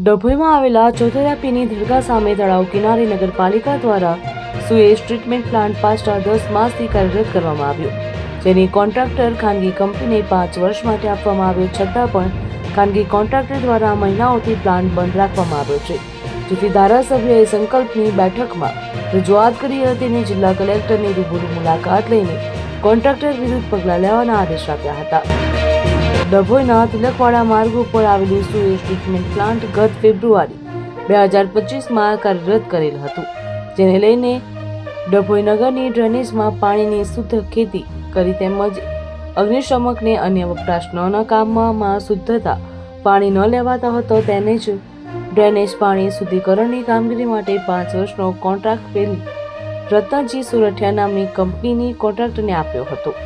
ડભોઈમાં આવેલા ચોથરાપીની દરગાહ સામે તળાવ કિનારે નગરપાલિકા દ્વારા સુએજ ટ્રીટમેન્ટ પ્લાન્ટ પાછલા 10 માસથી કાર્યરત કરવામાં આવ્યો, જેની કોન્ટ્રાક્ટર ખાનગી કંપનીને 5 વર્ષ માટે આપવામાં આવ્યો, છતાં પણ ખાનગી કોન્ટ્રાક્ટર દ્વારા મહિનાઓથી પ્લાન્ટ બંધ રાખવામાં આવ્યો છે, જેથી ધારાસભ્યોએ સંકલ્પની બેઠકમાં રજૂઆત કરી હતી અને જિલ્લા કલેક્ટરની રૂબરૂ મુલાકાત લઈને કોન્ટ્રાક્ટર વિરુદ્ધ પગલાં લેવાના આદેશ આપ્યા હતા. ડભોઈના તિલકવાડા માર્ગ ઉપર આવેલું સુએજ ટ્રીટમેન્ટ પ્લાન્ટ ગત ફેબ્રુઆરી 2025માં કાર્યરત કરેલ હતું, જેને લઈને ડભોઈ નગરની ડ્રેનેજમાં પાણીની શુદ્ધ ખેતી કરી તેમજ અગ્નિશમકને અન્ય વપરાશના કામમાં શુદ્ધતા પાણી ન લેવાતા હતો, તેને જ ડ્રેનેજ પાણી શુદ્ધિકરણની કામગીરી માટે 5 વર્ષનો કોન્ટ્રાક્ટ પેલી રત્નજી સુરઠિયા નામની કંપનીની કોન્ટ્રાક્ટરને આપ્યો હતો.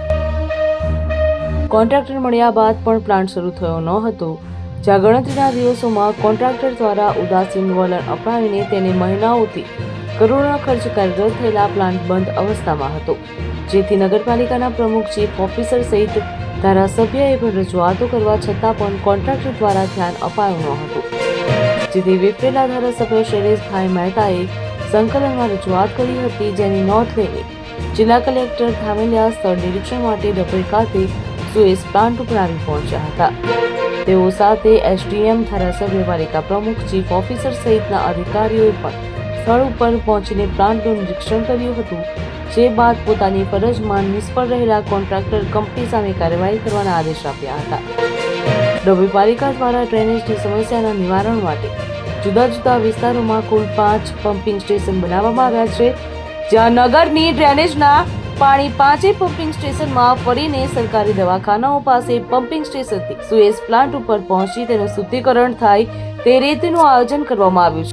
કોન્ટ્રાક્ટર મળ્યા બાદ પણ પ્લાન્ટ શરૂ થયો ન હતો, જ્યાં ગણતરીના દિવસોમાં કોન્ટ્રાક્ટર દ્વારા ઉદાસીન વલણ અપનાવીને તેને મહિનાઓથી કરોડોના ખર્ચ કાર્યરત થયેલા પ્લાન્ટ બંધ અવસ્થામાં હતો, જેથી નગરપાલિકાના પ્રમુખ ચીફ ઓફિસર સહિત ધારાસભ્યએ પણ રજૂઆતો કરવા છતાં પણ કોન્ટ્રાક્ટર દ્વારા ધ્યાન અપાયું ન હતું, જેથી વિફરેલા ધારાસભ્ય શૈલેષભાઈ મહેતાએ સંકલનમાં રજૂઆત કરી હતી, જેની નોંધ લઈને જિલ્લા કલેક્ટર ધામેલિયા સ્થળ નિરીક્ષણ માટે ડભોઈ ખાતે સુએજ પ્લાન્ટ ઉપર આવી પહોંચ્યા હતા. તેઓ સાથે એસડીએમ, ધારાસભ્ય, પાલિકા પ્રમુખ, ચીફ ઓફિસર સહિતના અધિકારીઓએ પણ સ્થળ ઉપર પહોંચીને પ્લાન્ટનું નિરીક્ષણ કર્યું હતું, જે બાદ પોતાની ફરજમાં નિષ્ફળ રહેલા કોન્ટ્રાક્ટર કંપની સામે કાર્યવાહી કરવાના આદેશ આપ્યા હતા. ડભોઈ પાલિકા દ્વારા ડ્રેનેજની સમસ્યાના નિવારણ માટે જુદા જુદા વિસ્તારોમાં કુલ 5 પમ્પિંગ સ્ટેશન બનાવવામાં આવ્યા છે, જ્યાં નગરની ડ્રેનેજના પાણી 5 પમ્પિંગ સ્ટેશનમાં ફરીને સરકારી દવાખાનાઓ પાસે પમ્પિંગ સ્ટેશનથી સુએજ પ્લાન્ટ ઉપર પહોંચી તેનું શુદ્ધિકરણ થાય તે રીતનું આયોજન કરવામાં આવ્યું